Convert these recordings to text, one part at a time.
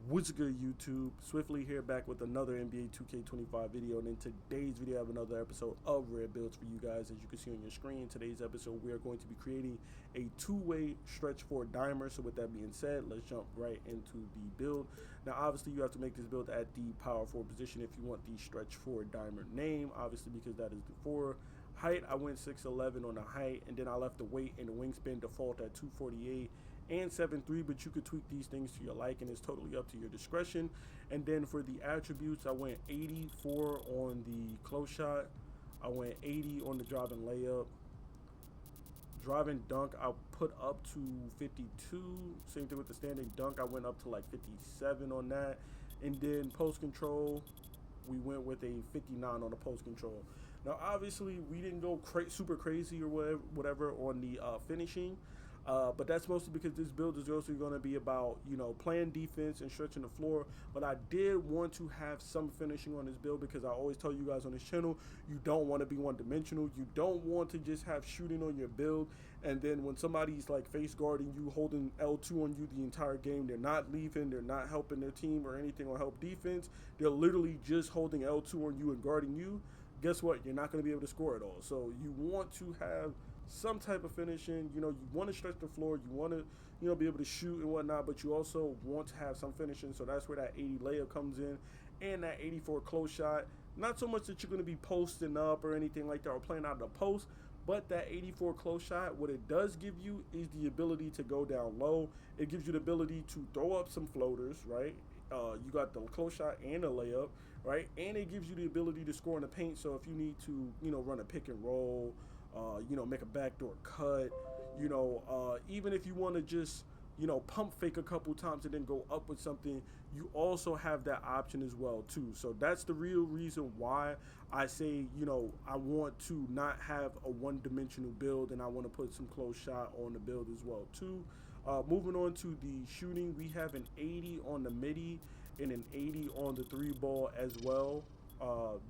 What's good, YouTube? Swiftly here, back with another NBA 2K25 video, and in today's video I have another episode of Rare Builds for you guys. As you can see on your screen, in today's episode we are going to be creating a two-way stretch four dimer. So with that being said, let's jump right into the build. Now obviously you have to make this build at the power forward position if you want the stretch four dimer name, obviously, because that is the four. Height, I went 6'11" on the height, and then I left the weight and the wingspan default at 248 and 7'3", but you could tweak these things to your liking. It's totally up to your discretion. And then for the attributes, I went 84 on the close shot, I went 80 on the driving layup. Driving dunk, I put up to 52. Same thing with the standing dunk, I went up to like 57 on that. And then post control, we went with a 59 on the post control. Now obviously we didn't go super crazy or whatever on the finishing. But that's mostly because this build is also going to be about, playing defense and stretching the floor. But I did want to have some finishing on this build because I always tell you guys on this channel, you don't want to be one-dimensional. You don't want to just have shooting on your build, and then when somebody's like face guarding you, holding L2 on you the entire game, they're not leaving, they're not helping their team or anything or help defense. They're literally just holding L2 on you and guarding you. Guess what? You're not going to be able to score at all. So you want to have some type of finishing. You want to stretch the floor, you want to be able to shoot and whatnot, but you also want to have some finishing. So that's where that 80 layup comes in, and that 84 close shot. Not so much that you're going to be posting up or anything like that or playing out of the post, but that 84 close shot, what it does give you is the ability to go down low. It gives you the ability to throw up some floaters, right? You got the close shot and the layup, right? And it gives you the ability to score in the paint. So if you need to, run a pick and roll, make a backdoor cut, even if you want to just, pump fake a couple times and then go up with something, you also have that option as well too. So that's the real reason why I say, I want to not have a one-dimensional build, and I want to put some close shot on the build as well too. Moving on to the shooting, we have an 80 on the midi and an 80 on the three ball as well.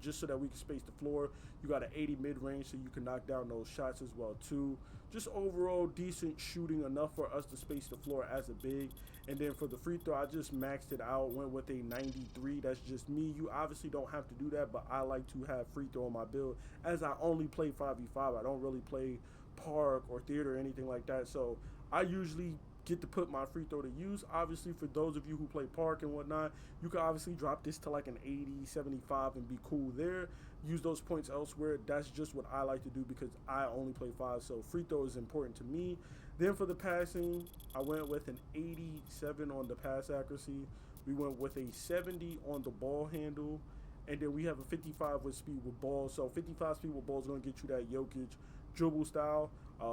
Just so that we can space the floor. You got an 80 mid-range, so you can knock down those shots as well too. Just overall decent shooting, enough for us to space the floor as a big. And then for the free throw, I just maxed it out, went with a 93. That's just me. You obviously don't have to do that, but I like to have free throw on my build, as I only play 5v5. I don't really play park or theater or anything like that, so I usually get to put my free throw to use. Obviously, for those of you who play park and whatnot, you can obviously drop this to like an 80, 75 and be cool there. Use those points elsewhere. That's just what I like to do because I only play 5, so free throw is important to me. Then for the passing, I went with an 87 on the pass accuracy. We went with a 70 on the ball handle, and then we have a 55 with speed with ball. So 55 speed with ball is going to get you that Jokic dribble style.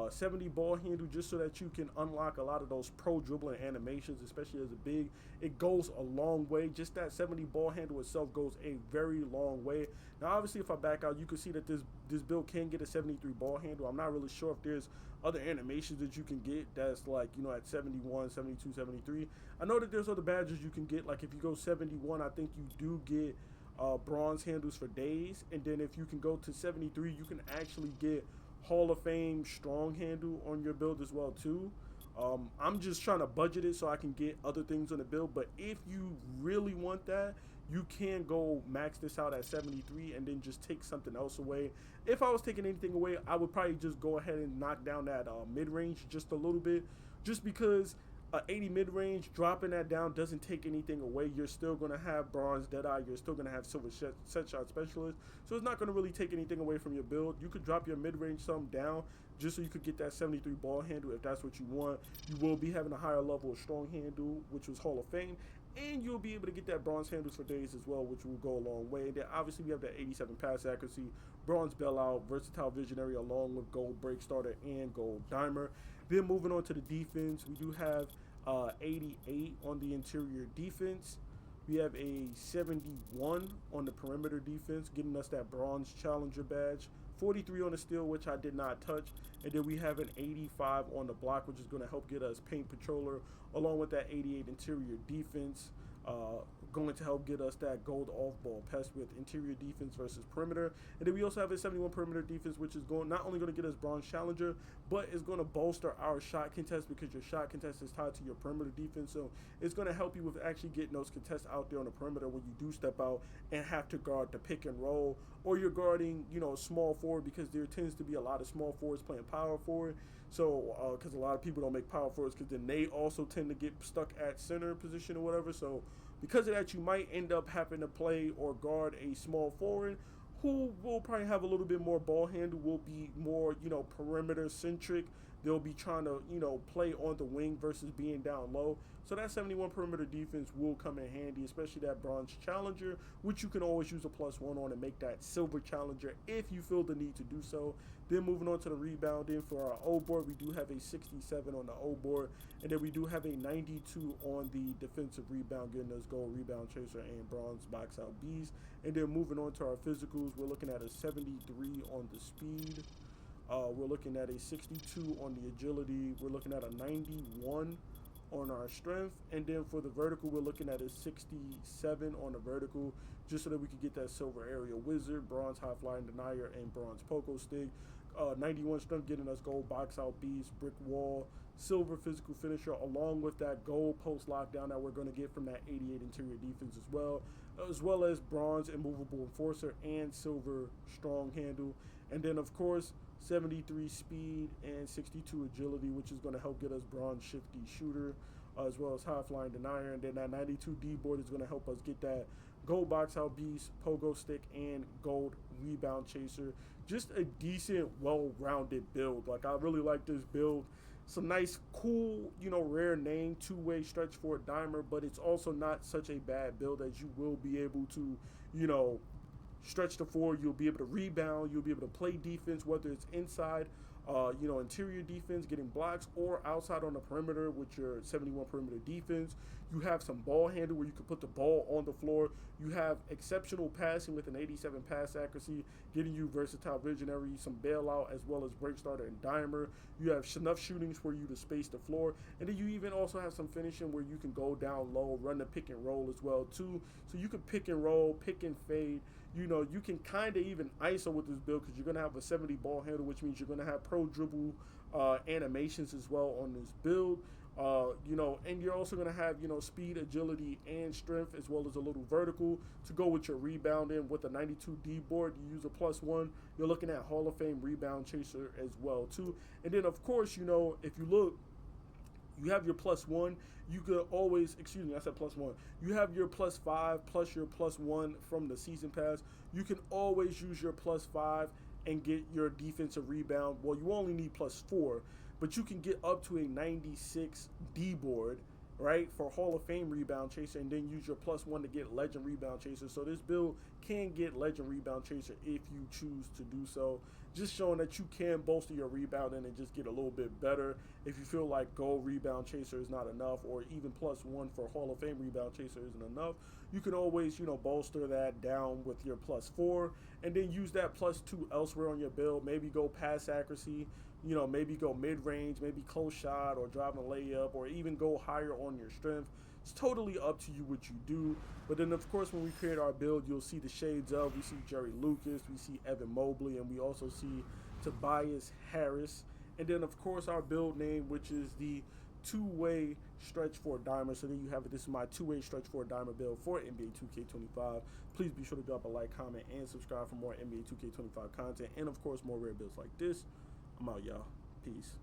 70 ball handle, just so that you can unlock a lot of those pro dribbling animations, especially as a big. It goes a long way. Just that 70 ball handle itself goes a very long way. Now obviously if I back out, you can see that this build can get a 73 ball handle. I'm not really sure if there's other animations that you can get that's like, at 71, 72, 73. I know that there's other badges you can get. Like if you go 71, I think you do get bronze handles for days, and then if you can go to 73, you can actually get Hall of Fame strong handle on your build as well too. I'm just trying to budget it so I can get other things on the build, but if you really want that, you can go max this out at 73 and then just take something else away. If I was taking anything away, I would probably just go ahead and knock down that mid-range just a little bit, just because 80 mid-range, dropping that down doesn't take anything away. You're still going to have bronze Deadeye. You're still going to have silver set shot specialist. So it's not going to really take anything away from your build. You could drop your mid-range some down just so you could get that 73 ball handle if that's what you want. You will be having a higher level of strong handle, which was Hall of Fame. And you'll be able to get that bronze handles for days as well, which will go a long way. And then obviously we have that 87 pass accuracy, bronze bailout, versatile visionary, along with gold break starter and gold dimer. Then moving on to the defense, we do have 88 on the interior defense. We have a 71 on the perimeter defense, getting us that bronze challenger badge. 43 on the steal, which I did not touch. And then we have an 85 on the block, which is going to help get us paint patroller, along with that 88 interior defense. Going to help get us that gold off-ball pest with interior defense versus perimeter. And then we also have a 71 perimeter defense, which is not only going to get us bronze challenger, but it's going to bolster our shot contest because your shot contest is tied to your perimeter defense. So it's going to help you with actually getting those contests out there on the perimeter when you do step out and have to guard the pick and roll, or you're guarding, small forward, because there tends to be a lot of small forwards playing power forward. So, because a lot of people don't make power forwards, because then they also tend to get stuck at center position or whatever. So because of that, you might end up having to play or guard a small forward who will probably have a little bit more ball handle, will be more, perimeter centric. They'll be trying to, play on the wing versus being down low. So that 71 perimeter defense will come in handy, especially that bronze challenger, which you can always use a +1 on and make that silver challenger if you feel the need to do so. Then moving on to the rebounding for our O board, we do have a 67 on the O board, and then we do have a 92 on the defensive rebound, getting us gold rebound chaser and bronze box out Bs. And then moving on to our physicals, we're looking at a 73 on the speed. We're looking at a 62 on the agility. We're looking at a 91 on our strength. And then for the vertical, we're looking at a 67 on the vertical, just so that we can get that silver area wizard, bronze high flying denier, and bronze pogo stick. 91 strength, getting us gold box out beast, brick wall, silver physical finisher, along with that gold post lockdown that we're going to get from that 88 interior defense as well as bronze immovable enforcer and silver strong handle. And then of course 73 speed and 62 agility, which is going to help get us bronze shifty shooter, as well as high flying denier. And then that 92 D board is going to help us get that gold box out beast, pogo stick, and gold rebound chaser. Just a decent, well-rounded build. Like, I really like this build. Some nice, cool, rare name, two-way stretch for a dimer, but it's also not such a bad build, as you will be able to, stretch the floor. You'll be able to rebound. You'll be able to play defense, whether it's inside, interior defense, getting blocks, or outside on the perimeter with your 71 perimeter defense. You have some ball handle where you can put the ball on the floor. You have exceptional passing with an 87 pass accuracy, getting you versatile visionary, some bailout, as well as break starter and dimer. You have enough shootings for you to space the floor. And then you even also have some finishing where you can go down low, run the pick and roll as well too. So you can pick and roll, pick and fade. You can kind of even ISO with this build, because you're going to have a 70 ball handle, which means you're going to have pro dribble animations as well on this build. And you're also going to have, speed, agility, and strength, as well as a little vertical to go with your rebounding. With a 92 D board, you use a +1. You're looking at Hall of Fame rebound chaser as well too. And then of course, if you look, you have your +1. You could always, I said +1. You have your +5 plus your +1 from the season pass. You can always use your +5 and get your defensive rebound. Well, you only need +4, but you can get up to a 96 D board, right, for Hall of Fame rebound chaser, and then use your +1 to get legend rebound chaser. So this build can get legend rebound chaser if you choose to do so. Just showing that you can bolster your rebounding and just get a little bit better. If you feel like gold rebound chaser is not enough, or even +1 for Hall of Fame rebound chaser isn't enough, you can always, bolster that down with your +4, and then use that +2 elsewhere on your build. Maybe go pass accuracy, maybe go mid-range, maybe close shot, or driving a layup, or even go higher on your strength. It's totally up to you what you do. But then, of course, when we create our build, you'll see the shades of. We see Jerry Lucas, we see Evan Mobley, and we also see Tobias Harris. And then, of course, our build name, which is the two-way stretch for a dimer. So there you have it. This is my two-way stretch for a dimer build for NBA 2K25. Please be sure to drop a like, comment, and subscribe for more NBA 2K25 content. And, of course, more rare builds like this. I'm out, y'all. Peace.